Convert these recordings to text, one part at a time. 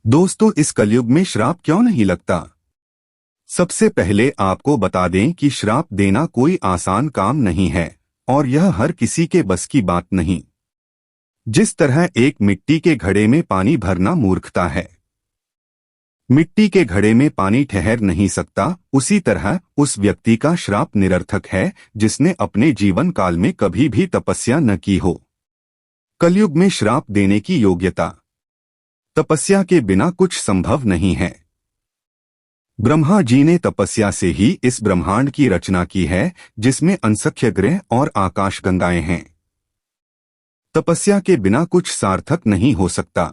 दोस्तों, इस कलयुग में श्राप क्यों नहीं लगता? सबसे पहले आपको बता दें कि श्राप देना कोई आसान काम नहीं है और यह हर किसी के बस की बात नहीं। जिस तरह एक मिट्टी के घड़े में पानी भरना मूर्खता है, मिट्टी के घड़े में पानी ठहर नहीं सकता, उसी तरह उस व्यक्ति का श्राप निरर्थक है जिसने अपने जीवन काल में कभी भी तपस्या न की हो। कलयुग में श्राप देने की योग्यता, तपस्या के बिना कुछ संभव नहीं है। ब्रह्मा जी ने तपस्या से ही इस ब्रह्मांड की रचना की है, जिसमें असंख्य ग्रह और आकाशगंगाएं हैं। तपस्या के बिना कुछ सार्थक नहीं हो सकता।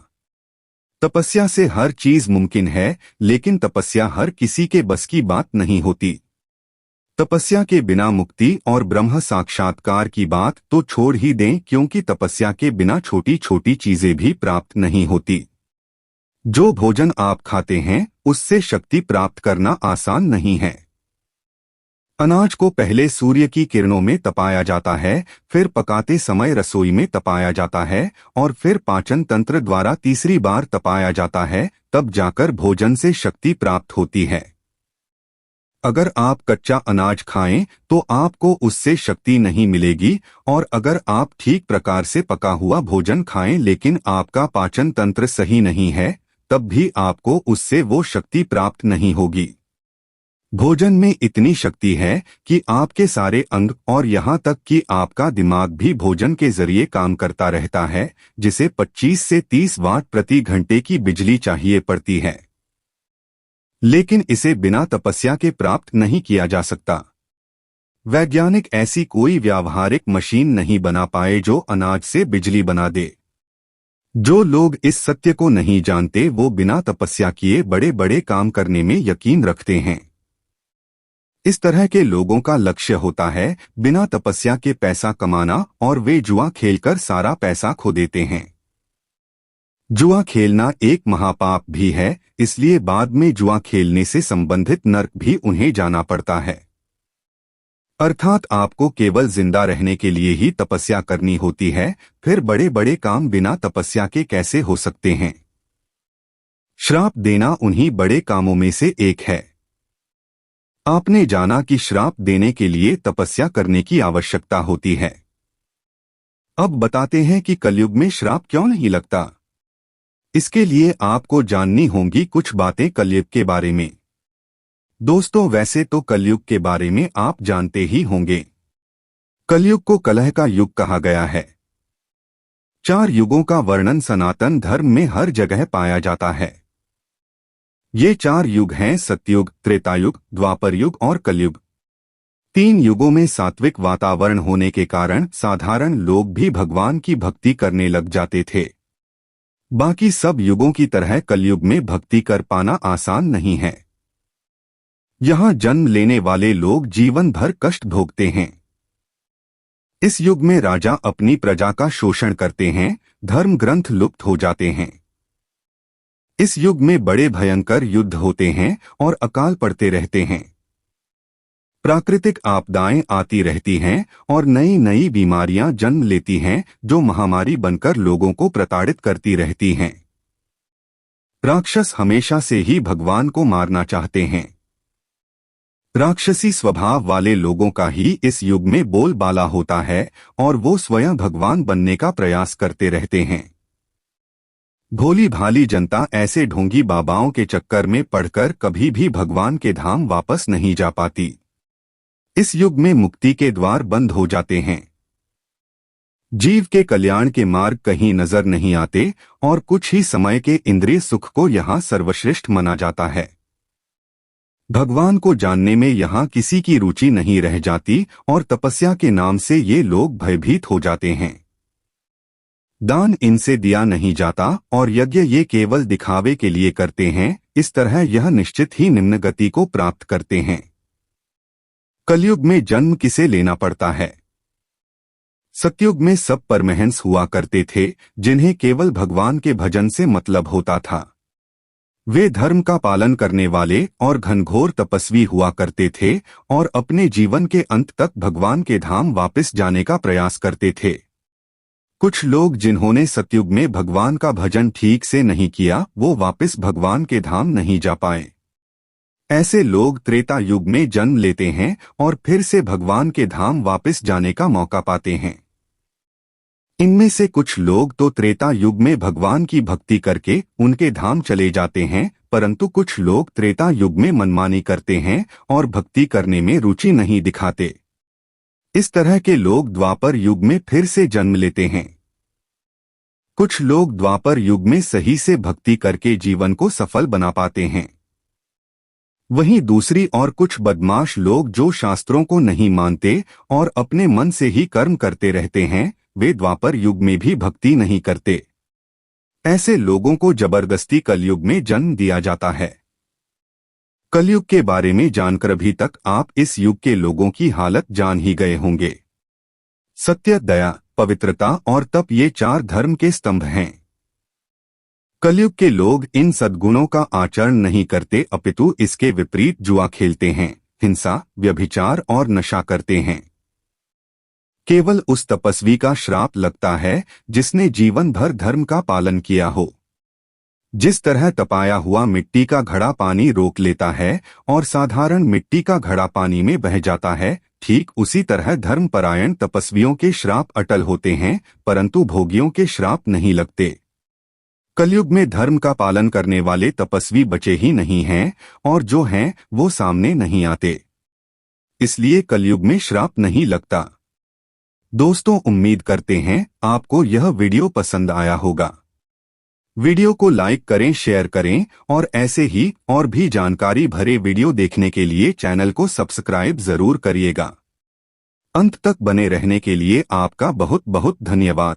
तपस्या से हर चीज मुमकिन है, लेकिन तपस्या हर किसी के बस की बात नहीं होती। तपस्या के बिना मुक्ति और ब्रह्म साक्षात्कार की बात तो छोड़ ही दें, क्योंकि तपस्या के बिना छोटी छोटी चीजें भी प्राप्त नहीं होती। जो भोजन आप खाते हैं उससे शक्ति प्राप्त करना आसान नहीं है। अनाज को पहले सूर्य की किरणों में तपाया जाता है, फिर पकाते समय रसोई में तपाया जाता है और फिर पाचन तंत्र द्वारा तीसरी बार तपाया जाता है, तब जाकर भोजन से शक्ति प्राप्त होती है। अगर आप कच्चा अनाज खाएं तो आपको उससे शक्ति नहीं मिलेगी, और अगर आप ठीक प्रकार से पका हुआ भोजन खाएं लेकिन आपका पाचन तंत्र सही नहीं है, तब भी आपको उससे वो शक्ति प्राप्त नहीं होगी। भोजन में इतनी शक्ति है कि आपके सारे अंग और यहाँ तक कि आपका दिमाग भी भोजन के जरिए काम करता रहता है, जिसे 25 से 30 वाट प्रति घंटे की बिजली चाहिए पड़ती है। लेकिन इसे बिना तपस्या के प्राप्त नहीं किया जा सकता। वैज्ञानिक ऐसी कोई व्यावहारिक मशीन नहीं बना पाए जो अनाज से बिजली बना दे। जो लोग इस सत्य को नहीं जानते वो बिना तपस्या किए बड़े बड़े काम करने में यकीन रखते हैं। इस तरह के लोगों का लक्ष्य होता है बिना तपस्या के पैसा कमाना, और वे जुआ खेलकर सारा पैसा खो देते हैं। जुआ खेलना एक महापाप भी है, इसलिए बाद में जुआ खेलने से संबंधित नर्क भी उन्हें जाना पड़ता है। अर्थात आपको केवल जिंदा रहने के लिए ही तपस्या करनी होती है, फिर बड़े बड़े काम बिना तपस्या के कैसे हो सकते हैं? श्राप देना उन्हीं बड़े कामों में से एक है। आपने जाना कि श्राप देने के लिए तपस्या करने की आवश्यकता होती है। अब बताते हैं कि कलयुग में श्राप क्यों नहीं लगता। इसके लिए आपको जाननी होंगी कुछ बातें कलयुग के बारे में। दोस्तों, वैसे तो कलयुग के बारे में आप जानते ही होंगे। कलयुग को कलह का युग कहा गया है। 4 युगों का वर्णन सनातन धर्म में हर जगह पाया जाता है। ये 4 युग हैं सतयुग, त्रेतायुग, द्वापर युग और कलयुग। 3 युगों में सात्विक वातावरण होने के कारण साधारण लोग भी भगवान की भक्ति करने लग जाते थे। बाकी सब युगों की तरह कलयुग में भक्ति कर पाना आसान नहीं है। यहाँ जन्म लेने वाले लोग जीवन भर कष्ट भोगते हैं। इस युग में राजा अपनी प्रजा का शोषण करते हैं, धर्म ग्रंथ लुप्त हो जाते हैं। इस युग में बड़े भयंकर युद्ध होते हैं और अकाल पड़ते रहते हैं। प्राकृतिक आपदाएं आती रहती हैं और नई नई बीमारियां जन्म लेती हैं, जो महामारी बनकर लोगों को प्रताड़ित करती रहती हैं। राक्षस हमेशा से ही भगवान को मारना चाहते हैं। राक्षसी स्वभाव वाले लोगों का ही इस युग में बोलबाला होता है और वो स्वयं भगवान बनने का प्रयास करते रहते हैं। भोली भाली जनता ऐसे ढोंगी बाबाओं के चक्कर में पड़कर कभी भी भगवान के धाम वापस नहीं जा पाती। इस युग में मुक्ति के द्वार बंद हो जाते हैं। जीव के कल्याण के मार्ग कहीं नजर नहीं आते और कुछ ही समय के इंद्रिय सुख को यहाँ सर्वश्रेष्ठ माना जाता है। भगवान को जानने में यहाँ किसी की रुचि नहीं रह जाती और तपस्या के नाम से ये लोग भयभीत हो जाते हैं। दान इनसे दिया नहीं जाता और यज्ञ ये केवल दिखावे के लिए करते हैं। इस तरह यह निश्चित ही निम्न गति को प्राप्त करते हैं। कलयुग में जन्म किसे लेना पड़ता है? सतयुग में सब परमहंस हुआ करते थे, जिन्हें केवल भगवान के भजन से मतलब होता था। वे धर्म का पालन करने वाले और घनघोर तपस्वी हुआ करते थे और अपने जीवन के अंत तक भगवान के धाम वापस जाने का प्रयास करते थे। कुछ लोग जिन्होंने सतयुग में भगवान का भजन ठीक से नहीं किया, वो वापस भगवान के धाम नहीं जा पाए। ऐसे लोग त्रेता युग में जन्म लेते हैं और फिर से भगवान के धाम वापस जाने का मौका पाते हैं। इनमें से कुछ लोग तो त्रेता युग में भगवान की भक्ति करके उनके धाम चले जाते हैं, परंतु कुछ लोग त्रेता युग में मनमानी करते हैं और भक्ति करने में रुचि नहीं दिखाते। इस तरह के लोग द्वापर युग में फिर से जन्म लेते हैं। कुछ लोग द्वापर युग में सही से भक्ति करके जीवन को सफल बना पाते हैं। वहीं दूसरी ओर कुछ बदमाश लोग जो शास्त्रों को नहीं मानते और अपने मन से ही कर्म करते रहते हैं, वे द्वापर युग में भी भक्ति नहीं करते। ऐसे लोगों को जबरदस्ती कलयुग में जन्म दिया जाता है। कलयुग के बारे में जानकर अभी तक आप इस युग के लोगों की हालत जान ही गए होंगे। सत्य, दया, पवित्रता और तप ये 4 धर्म के स्तंभ हैं। कलयुग के लोग इन सद्गुणों का आचरण नहीं करते, अपितु इसके विपरीत जुआ खेलते हैं, हिंसा, व्यभिचार और नशा करते हैं। केवल उस तपस्वी का श्राप लगता है जिसने जीवन भर धर्म का पालन किया हो। जिस तरह तपाया हुआ मिट्टी का घड़ा पानी रोक लेता है और साधारण मिट्टी का घड़ा पानी में बह जाता है, ठीक उसी तरह धर्मपरायण तपस्वियों के श्राप अटल होते हैं, परंतु भोगियों के श्राप नहीं लगते। कलयुग में धर्म का पालन करने वाले तपस्वी बचे ही नहीं हैं, और जो हैं वो सामने नहीं आते। इसलिए कलयुग में श्राप नहीं लगता। दोस्तों, उम्मीद करते हैं आपको यह वीडियो पसंद आया होगा। वीडियो को लाइक करें, शेयर करें और ऐसे ही और भी जानकारी भरे वीडियो देखने के लिए चैनल को सब्सक्राइब जरूर करिएगा। अंत तक बने रहने के लिए आपका बहुत बहुत धन्यवाद।